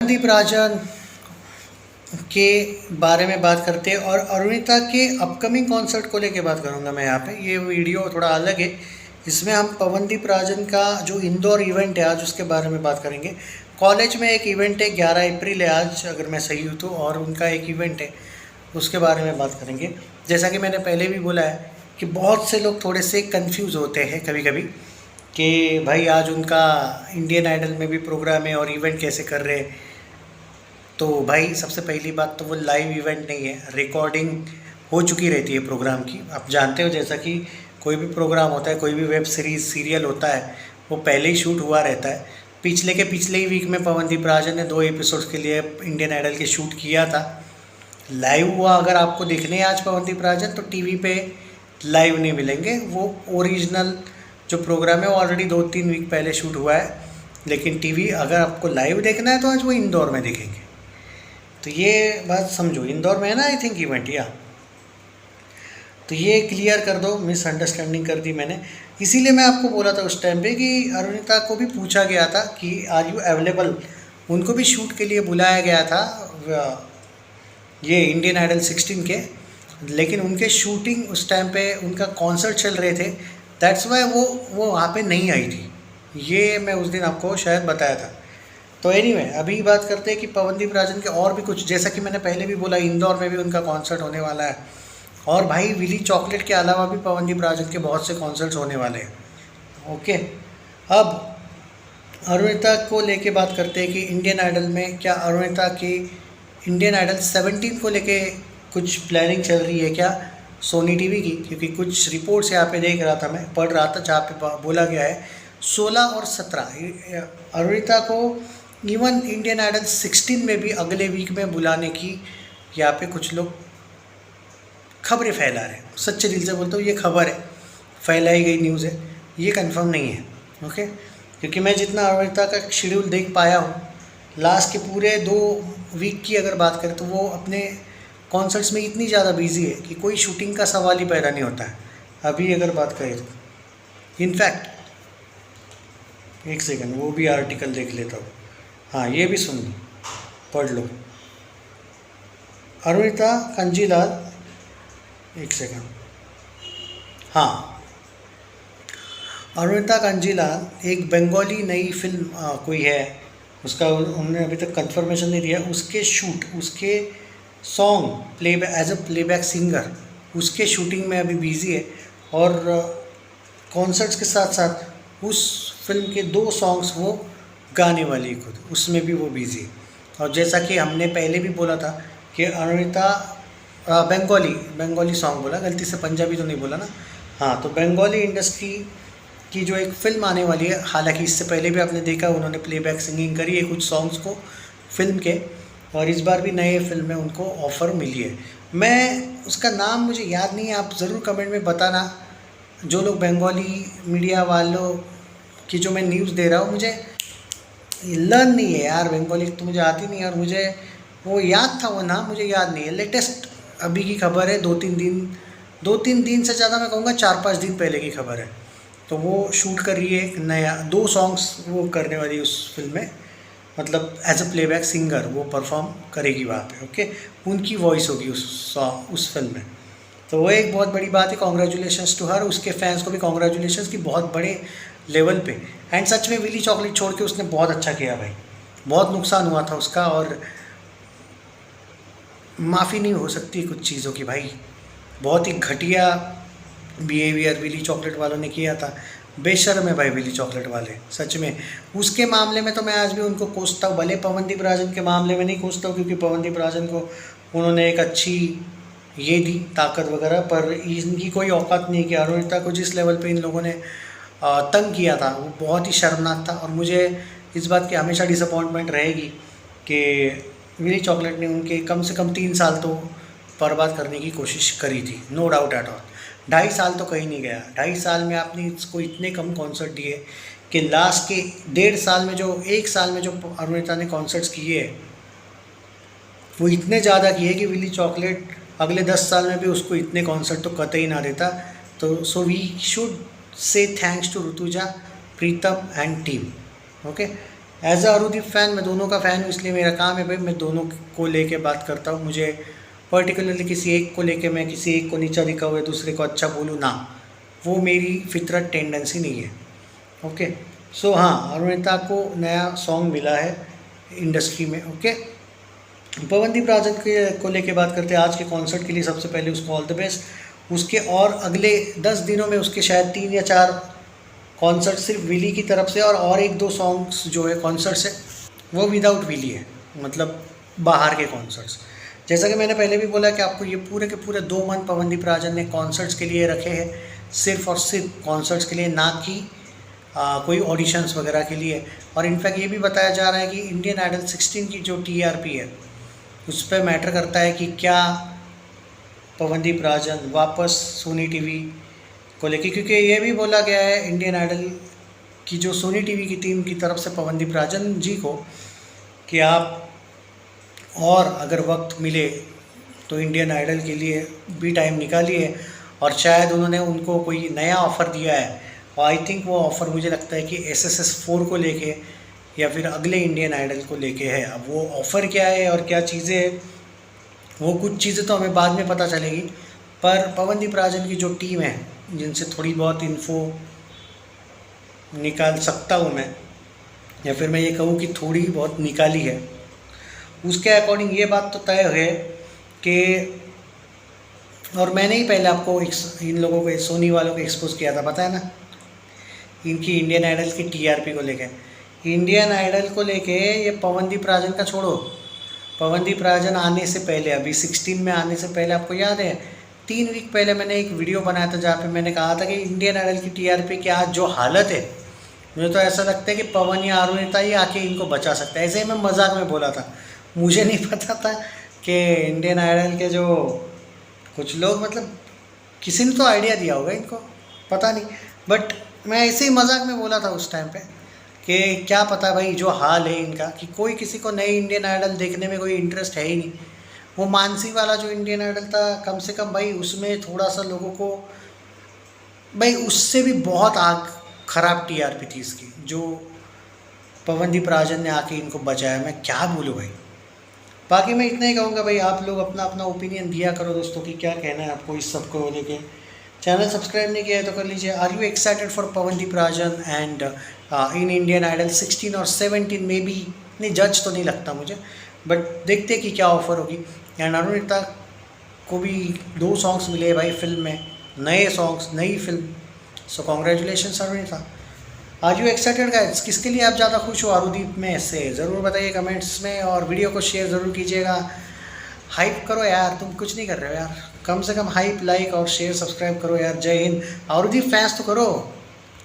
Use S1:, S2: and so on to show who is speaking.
S1: पवनदीप राजन के बारे में बात करते हैं और अरुणिता के अपकमिंग कॉन्सर्ट को लेके बात करूंगा मैं यहाँ पे। ये वीडियो थोड़ा अलग है, इसमें हम पवनदीप राजन का जो इंदौर इवेंट है आज उसके बारे में बात करेंगे। कॉलेज में एक इवेंट है, 11 अप्रैल है आज अगर मैं सही हूँ तो, और उनका एक इवेंट है उसके बारे में बात करेंगे। जैसा कि मैंने पहले भी बोला है कि बहुत से लोग थोड़े से कंफ्यूज होते हैं कभी कभी कि भाई आज उनका इंडियन आइडल में भी प्रोग्राम है और इवेंट कैसे कर रहे हैं। तो भाई सबसे पहली बात तो वो लाइव इवेंट नहीं है, रिकॉर्डिंग हो चुकी रहती है प्रोग्राम की। आप जानते हो जैसा कि कोई भी प्रोग्राम होता है, कोई भी वेब सीरीज़ सीरियल होता है, वो पहले ही शूट हुआ रहता है। पिछले ही वीक में पवनदीप राजन ने 2 एपिसोड्स के लिए इंडियन आइडल के शूट किया था। लाइव हुआ अगर आपको देखने हैं आज पवनदीप राजन तो टीवी पे लाइव नहीं मिलेंगे। वो ओरिजिनल जो प्रोग्राम है वो ऑलरेडी 2-3 वीक पहले शूट हुआ है, लेकिन टीवी अगर आपको लाइव देखना है तो आज वो इंदौर में देखेंगे। तो ये बात समझो, इंदौर में है ना आई थिंक इवेंट या, तो ये क्लियर कर दो, मिसअंडरस्टैंडिंग कर दी मैंने। इसीलिए मैं आपको बोला था उस टाइम पे कि अरुणिता को भी पूछा गया था कि आर यू अवेलेबल, उनको भी शूट के लिए बुलाया गया था ये इंडियन आइडल 16 के, लेकिन उनके शूटिंग उस टाइम पे उनका कॉन्सर्ट चल रहे थे, दैट्स वाई वो वहाँ पे नहीं आई थी। ये मैं उस दिन आपको शायद बताया था। तो एनीवे अभी बात करते हैं कि पवनदीप राजन के और भी कुछ, जैसा कि मैंने पहले भी बोला इंदौर में भी उनका कॉन्सर्ट होने वाला है, और भाई विली चॉकलेट के अलावा भी पवनदीप राजन के बहुत से कॉन्सर्ट्स होने वाले हैं। ओके, अब अरुणिता को लेके बात करते हैं कि इंडियन आइडल में क्या अरुणिता की इंडियन आइडल 17 को लेके कुछ प्लानिंग चल रही है क्या सोनी टीवी की, क्योंकि कुछ रिपोर्ट्स यहाँ पे देख रहा था, मैं पढ़ रहा था जहाँ पे बोला गया है 16 और 17 अरुणिता को इवन इंडियन आइडल 16 में भी अगले वीक में बुलाने की यहाँ पे कुछ लोग खबरें फैला रहे हैं। सच्चे दिल से बोलता हूँ ये खबर है, फैलाई गई न्यूज़ है, ये कंफर्म नहीं है। ओके, क्योंकि मैं जितना अरुणिता का शेड्यूल देख पाया हूँ लास्ट के पूरे 2 वीक की अगर बात करें तो वो अपने कॉन्सर्ट्स में इतनी ज़्यादा बिजी है कि कोई शूटिंग का सवाल ही पैदा नहीं होता है। अभी अगर बात करें तो इनफैक्ट एक सेकंड वो भी आर्टिकल देख लेता हूँ। हाँ ये भी सुन लो, पढ़ लो। अरुणिता कंजीलाल, एक सेकंड, हाँ अरुणिता कंजीलाल एक बंगाली नई फिल्म कोई है, उसका उन्होंने अभी तक कंफर्मेशन नहीं दिया। उसके शूट, उसके song playback as a playback singer, उसके शूटिंग में अभी बिजी है, और कॉन्सर्ट्स के साथ साथ उस फिल्म के 2 सॉन्ग्स वो गाने वाली है खुद, उसमें भी वो बिजी है। और जैसा कि हमने पहले भी बोला था कि अरुणिता बंगाली सॉन्ग बोला, गलती से पंजाबी तो नहीं बोला ना, हाँ तो बंगाली इंडस्ट्री की जो एक फिल्म आने वाली है, हालांकि इससे पहले भी आपने देखा उन्होंने प्लेबैक सिंगिंग करी है कुछ सॉन्ग्स को फिल्म के, और इस बार भी नए फिल्म में उनको ऑफ़र मिली है। मैं उसका नाम मुझे याद नहीं है, आप ज़रूर कमेंट में बताना। जो लोग बंगाली मीडिया वालों की जो मैं न्यूज़ दे रहा हूँ, मुझे लर्न नहीं है यार, बंगाली तो मुझे आती नहीं है, और मुझे वो याद था वो नाम मुझे याद नहीं है। लेटेस्ट अभी की खबर है, 2-3 दिन से ज़्यादा मैं कहूँगा 4-5 दिन पहले की खबर है। तो वो शूट कर रही है एक नया 2 सॉन्ग्स वो करने वाली उस फिल्म में, मतलब एज अ प्लेबैक सिंगर वो परफॉर्म करेगी वहाँ पे। ओके, उनकी वॉइस होगी उस फिल्म में। तो वो एक बहुत बड़ी बात है, कॉन्ग्रेचुलेशंस टू हर, उसके फैंस को भी कॉन्ग्रेचुलेशंस की बहुत बड़े लेवल पे। एंड सच में विली चॉकलेट छोड़ के उसने बहुत अच्छा किया भाई, बहुत नुकसान हुआ था उसका, और माफ़ी नहीं हो सकती कुछ चीज़ों की भाई। बहुत ही घटिया बिहेवियर विली चॉकलेट वालों ने किया था, बेशर्म है भाई विली चॉकलेट वाले सच में। उसके मामले में तो मैं आज भी उनको कोसता हूँ, भले पवनदीप राजन के मामले में नहीं कोसता हूँ, क्योंकि पवनदीप राजन को उन्होंने एक अच्छी ये दी ताकत वगैरह, पर इनकी कोई औकात नहीं कि अरुणिता को जिस लेवल पे इन लोगों ने तंग किया था वो बहुत ही शर्मनाक था। और मुझे इस बात की हमेशा डिसअपॉइंटमेंट रहेगी कि विली चॉकलेट ने उनके कम से कम 3 साल तो बर्बाद करने की कोशिश करी थी, नो डाउट एट ऑल। 2.5 साल तो कहीं नहीं गया, 2.5 साल में आपने इसको इतने कम कॉन्सर्ट दिए कि लास्ट के 1.5 साल में जो 1 साल में जो अरुणिता ने कॉन्सर्ट्स किए वो इतने ज़्यादा किए कि विली चॉकलेट अगले 10 साल में भी उसको इतने कॉन्सर्ट तो कतई ना देता। तो so we should say thanks to Rutuja, Pritam and team. Okay, as a Arudeep fan, मैं दोनों का फ़ैन हूँ, इसलिए मेरा काम है भाई मैं दोनों को लेके बात करता हूँ। मुझे पर्टिकुलरली किसी एक को लेके मैं किसी एक को नीचा दिखाऊँ या दूसरे को अच्छा बोलूँ ना, वो मेरी फितरत टेंडेंसी नहीं है। ओके, सो हाँ, अरुणिता को नया सॉन्ग मिला है इंडस्ट्री में। ओके, पवनदीप राजन के को लेके बात करते हैं। आज के कॉन्सर्ट के लिए सबसे पहले उसको ऑल द बेस्ट। उसके और अगले 10 दिनों में उसके शायद 3 या 4 कॉन्सर्ट सिर्फ विली की तरफ से, और एक दो सॉन्ग्स जो है कॉन्सर्ट से वो विदाउट विली है, मतलब बाहर के कॉन्सर्ट्स। जैसा कि मैंने पहले भी बोला कि आपको ये पूरे के पूरे 2 मंथ पवनदीप राजन ने कॉन्सर्ट्स के लिए रखे हैं, सिर्फ और सिर्फ कॉन्सर्ट्स के लिए, ना कि कोई ऑडिशंस वगैरह के लिए। और इनफैक्ट ये भी बताया जा रहा है कि इंडियन आइडल 16 की जो TRP है उस पर मैटर करता है कि क्या पवनदीप राजन वापस सोनी टीवी को लेके, क्योंकि ये भी बोला गया है इंडियन आइडल की जो सोनी टीवी की टीम की तरफ से पवनदीप राजन जी को कि आप और अगर वक्त मिले तो इंडियन आइडल के लिए भी टाइम निकालिए। और शायद उन्होंने उनको कोई नया ऑफ़र दिया है, और आई थिंक वो ऑफ़र मुझे लगता है कि SSS 4 को लेके या फिर अगले इंडियन आइडल को लेके है। अब वो ऑफ़र क्या है और क्या चीज़ें हैं, वो कुछ चीज़ें तो हमें बाद में पता चलेगी, पर पवनदीप राजन की जो टीम है जिनसे थोड़ी बहुत इन्फो निकाल सकता हूँ मैं, या फिर मैं ये कहूँ कि थोड़ी बहुत निकाली है, उसके अकॉर्डिंग ये बात तो तय है कि, और मैंने ही पहले आपको इन लोगों को, सोनी वालों को एक्सपोज किया था, पता है ना, इनकी इंडियन आइडल की TRP को लेके। इंडियन आइडल को लेके ये पवनदीप राजन का छोड़ो, पवनदीप राजन आने से पहले, अभी 16 में आने से पहले, आपको याद है 3 वीक पहले मैंने एक वीडियो बनाया था जहाँ पे मैंने कहा था कि इंडियन आइडल की TRP की आज जो हालत है, मुझे तो ऐसा लगता है कि पवन या अरुणिता ही आके इनको बचा सकता है। ऐसे ही मैं मजाक में बोला था, मुझे नहीं पता था कि इंडियन आइडल के जो कुछ लोग, मतलब किसी ने तो आइडिया दिया होगा इनको, पता नहीं, बट मैं ऐसे ही मजाक में बोला था उस टाइम पे कि क्या पता भाई जो हाल है इनका, कि कोई किसी को नई इंडियन आइडल देखने में कोई इंटरेस्ट है ही नहीं। वो मानसी वाला जो इंडियन आइडल था, कम से कम भाई उसमें थोड़ा सा लोगों को, भाई उससे भी बहुत आग ख़राब TRP थी इसकी, जो पवनदीप राजन ने आके इनको बचाया। मैं क्या बोलूँ भाई, बाकी मैं इतना ही कहूँगा भाई, आप लोग अपना अपना ओपिनियन दिया करो दोस्तों कि क्या कहना है आपको इस सब को लेके। चैनल सब्सक्राइब नहीं किया है तो कर लीजिए। Are you excited for Pawandeep Rajan and in Indian Idol 16 और 17 में भी? नहीं, जज तो नहीं लगता मुझे, बट देखते कि क्या ऑफ़र होगी। एंड अरुणिता को भी 2 सॉन्ग्स मिले भाई फिल्म में, नए सॉन्ग्स, नई film, so congratulation Arunita. Are you excited guys? किसके लिए आप ज़्यादा खुश हो अरुदीप में से? ज़रूर बताइए कमेंट्स में, और वीडियो को शेयर ज़रूर कीजिएगा। हाइप करो यार, तुम कुछ नहीं कर रहे हो यार, कम से कम हाइप, लाइक और शेयर, सब्सक्राइब करो यार। जय हिंद। अरुदीप फैंस तो करो।